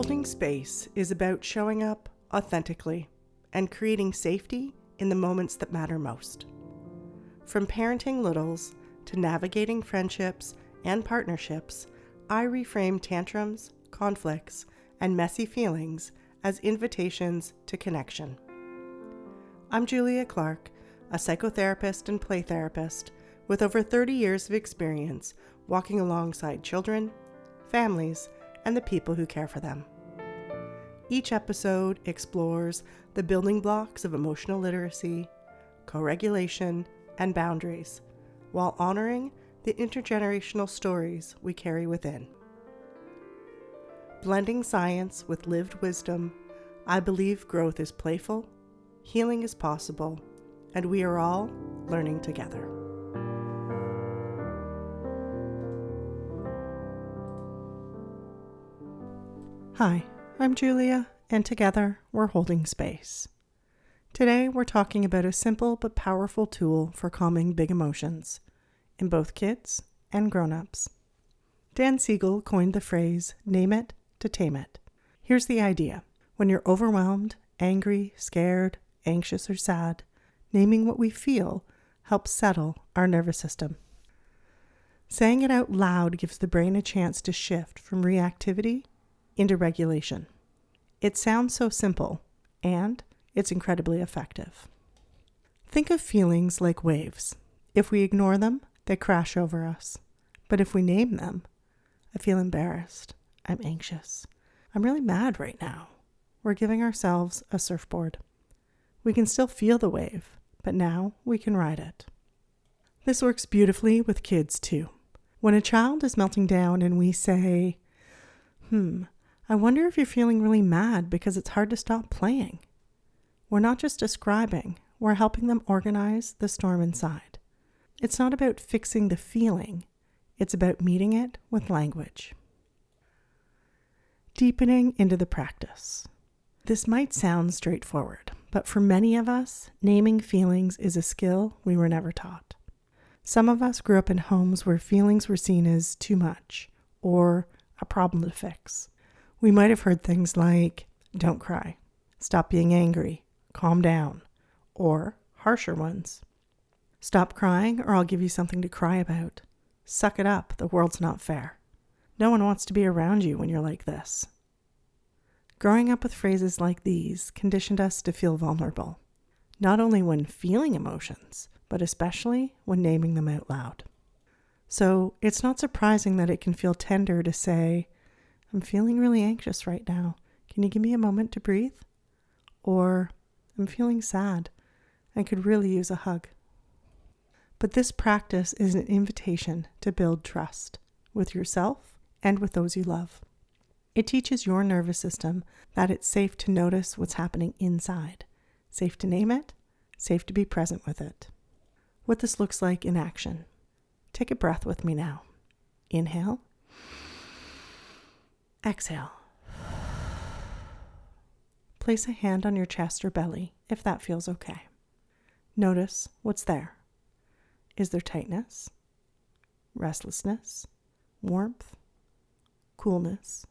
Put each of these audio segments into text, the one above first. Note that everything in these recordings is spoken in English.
Holding space is about showing up authentically and creating safety in the moments that matter most. From parenting littles to navigating friendships and partnerships, I reframe tantrums, conflicts, and messy feelings as invitations to connection. I'm Julia Clark, a psychotherapist and play therapist with over 30 years of experience walking alongside children, families, and the people who care for them. Each episode explores the building blocks of emotional literacy, co-regulation, and boundaries, while honoring the intergenerational stories we carry within. Blending science with lived wisdom, I believe growth is playful, healing is possible, and we are all learning together. Hi, I'm Julia, and together we're holding space. Today we're talking about a simple but powerful tool for calming big emotions in both kids and grown-ups. Dan Siegel coined the phrase, "Name it to tame it." Here's the idea. When you're overwhelmed, angry, scared, anxious, or sad, naming what we feel helps settle our nervous system. Saying it out loud gives the brain a chance to shift from reactivity into regulation. It sounds so simple, and it's incredibly effective. Think of feelings like waves. If we ignore them, they crash over us. But if we name them, I feel embarrassed, I'm anxious, I'm really mad right now, we're giving ourselves a surfboard. We can still feel the wave, but now we can ride it. This works beautifully with kids too. When a child is melting down and we say, I wonder if you're feeling really mad because it's hard to stop playing. We're not just describing, we're helping them organize the storm inside. It's not about fixing the feeling, it's about meeting it with language. Deepening into the practice. This might sound straightforward, but for many of us, naming feelings is a skill we were never taught. Some of us grew up in homes where feelings were seen as too much or a problem to fix. We might have heard things like, don't cry, stop being angry, calm down, or harsher ones. Stop crying or I'll give you something to cry about. Suck it up, the world's not fair. No one wants to be around you when you're like this. Growing up with phrases like these conditioned us to feel vulnerable, not only when feeling emotions, but especially when naming them out loud. So it's not surprising that it can feel tender to say, I'm feeling really anxious right now. Can you give me a moment to breathe? Or, I'm feeling sad. I could really use a hug. But this practice is an invitation to build trust with yourself and with those you love. It teaches your nervous system that it's safe to notice what's happening inside, safe to name it, safe to be present with it. What this looks like in action. Take a breath with me now. Inhale. Exhale. Place a hand on your chest or belly if that feels okay. Notice what's there. Is there tightness, restlessness, warmth, coolness?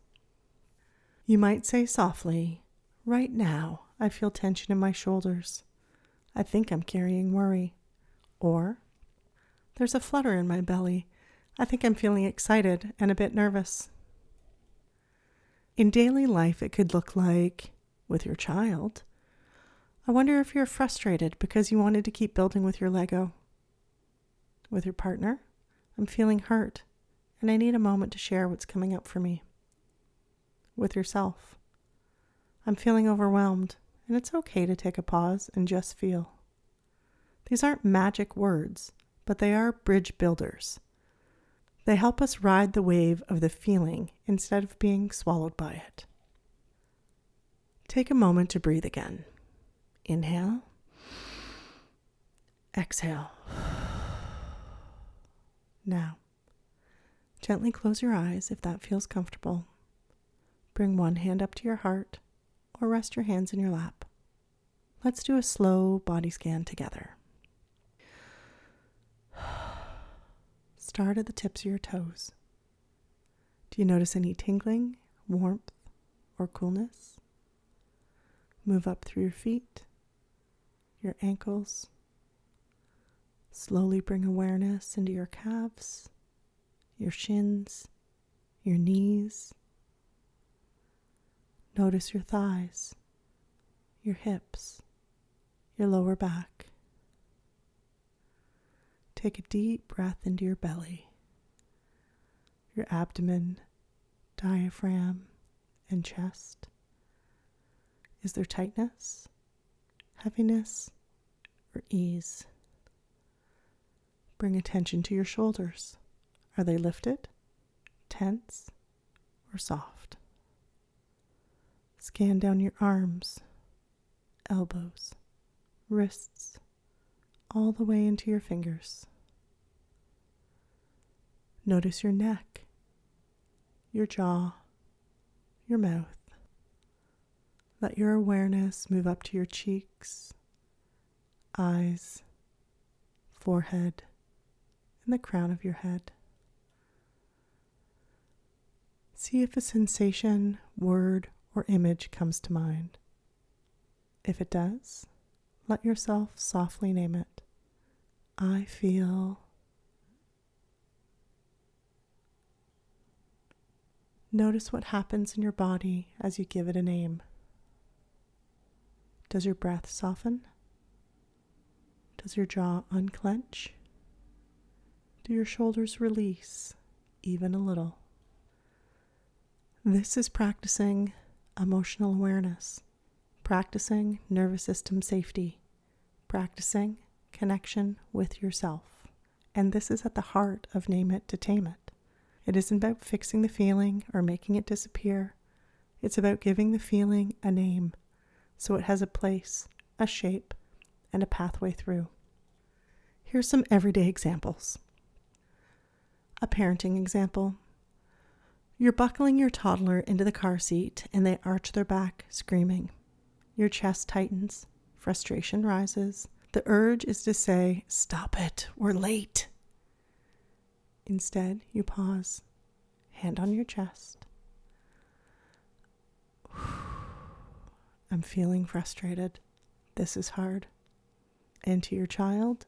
You might say softly, right now I feel tension in my shoulders. I think I'm carrying worry. Or, there's a flutter in my belly. I think I'm feeling excited and a bit nervous. In daily life, it could look like, with your child, I wonder if you're frustrated because you wanted to keep building with your Lego. With your partner, I'm feeling hurt and I need a moment to share what's coming up for me. With yourself, I'm feeling overwhelmed and it's okay to take a pause and just feel. These aren't magic words, but they are bridge builders. They help us ride the wave of the feeling instead of being swallowed by it. Take a moment to breathe again. Inhale. Exhale. Now, gently close your eyes if that feels comfortable. Bring one hand up to your heart or rest your hands in your lap. Let's do a slow body scan together. Start at the tips of your toes. Do you notice any tingling, warmth, or coolness. Move up through your feet, your ankles. Slowly bring awareness into your calves, your shins, your knees. Notice your thighs, your hips, your lower back. Take a deep breath into your belly, your abdomen, diaphragm, and chest. Is there tightness, heaviness, or ease? Bring attention to your shoulders. Are they lifted, tense, or soft? Scan down your arms, elbows, wrists, all the way into your fingers. Notice your neck, your jaw, your mouth. Let your awareness move up to your cheeks, eyes, forehead, and the crown of your head. See if a sensation, word, or image comes to mind. If it does, let yourself softly name it. I feel. Notice what happens in your body as you give it a name. Does your breath soften? Does your jaw unclench? Do your shoulders release, even a little? This is practicing emotional awareness, practicing nervous system safety, practicing connection with yourself. And this is at the heart of Name It to Tame It. It isn't about fixing the feeling or making it disappear. It's about giving the feeling a name so it has a place, a shape, and a pathway through. Here's some everyday examples. A parenting example. You're buckling your toddler into the car seat and they arch their back, screaming. Your chest tightens, frustration rises. The urge is to say, "Stop it, we're late." Instead, you pause, hand on your chest. I'm feeling frustrated. This is hard. And to your child,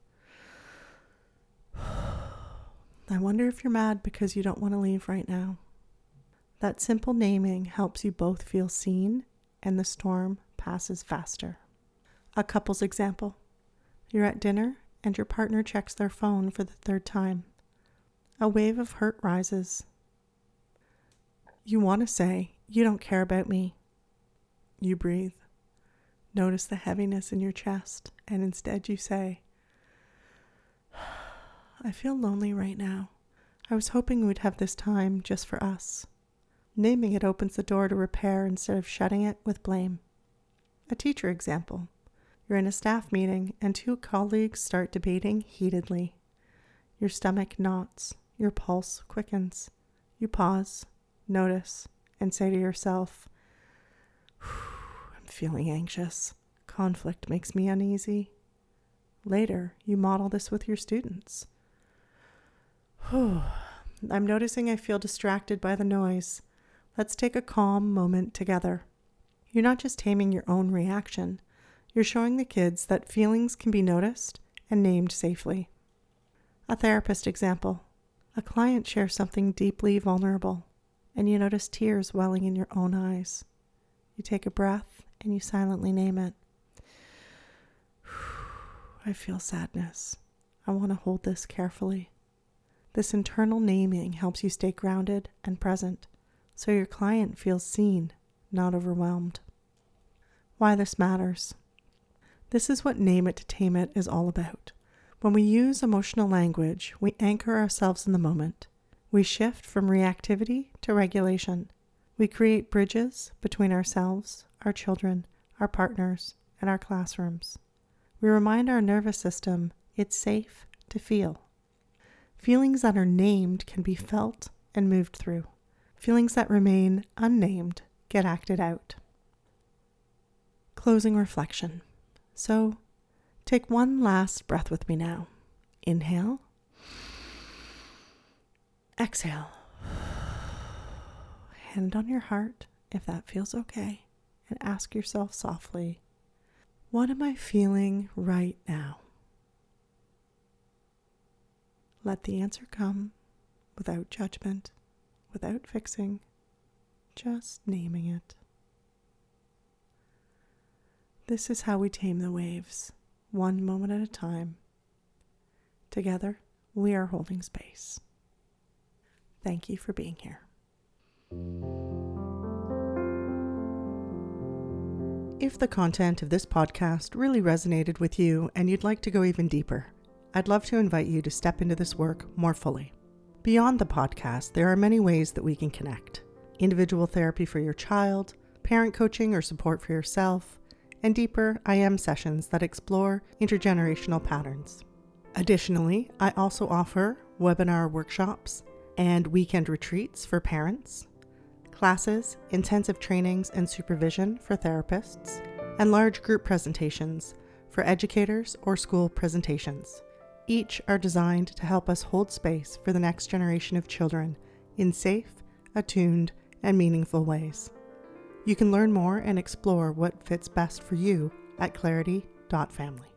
I wonder if you're mad because you don't want to leave right now. That simple naming helps you both feel seen and the storm passes faster. A couple's example. You're at dinner and your partner checks their phone for the third time. A wave of hurt rises. You want to say, "You don't care about me." You breathe. Notice the heaviness in your chest, and instead you say, "I feel lonely right now. I was hoping we'd have this time just for us." Naming it opens the door to repair instead of shutting it with blame. A teacher example. You're in a staff meeting and two colleagues start debating heatedly. Your stomach knots, your pulse quickens. You pause, notice, and say to yourself, "I'm feeling anxious. Conflict makes me uneasy." Later, you model this with your students. I'm noticing I feel distracted by the noise. Let's take a calm moment together. You're not just taming your own reaction. You're showing the kids that feelings can be noticed and named safely. A therapist example. A client shares something deeply vulnerable, and you notice tears welling in your own eyes. You take a breath and you silently name it. I feel sadness. I want to hold this carefully. This internal naming helps you stay grounded and present, so your client feels seen, not overwhelmed. Why this matters. This is what Name It to Tame It is all about. When we use emotional language, we anchor ourselves in the moment. We shift from reactivity to regulation. We create bridges between ourselves, our children, our partners, and our classrooms. We remind our nervous system it's safe to feel. Feelings that are named can be felt and moved through. Feelings that remain unnamed get acted out. Closing reflection. So, take one last breath with me now. Inhale. Exhale. Hand on your heart if that feels okay, and ask yourself softly, what am I feeling right now? Let the answer come without judgment, without fixing, just naming it. This is how we tame the waves, one moment at a time. Together, we are holding space. Thank you for being here. If the content of this podcast really resonated with you and you'd like to go even deeper, I'd love to invite you to step into this work more fully. Beyond the podcast, there are many ways that we can connect. Individual therapy for your child, parent coaching or support for yourself, and deeper IM sessions that explore intergenerational patterns. Additionally, I also offer webinar workshops and weekend retreats for parents, classes, intensive trainings and supervision for therapists, and large group presentations for educators or school presentations. Each are designed to help us hold space for the next generation of children in safe, attuned, and meaningful ways. You can learn more and explore what fits best for you at clarity.family.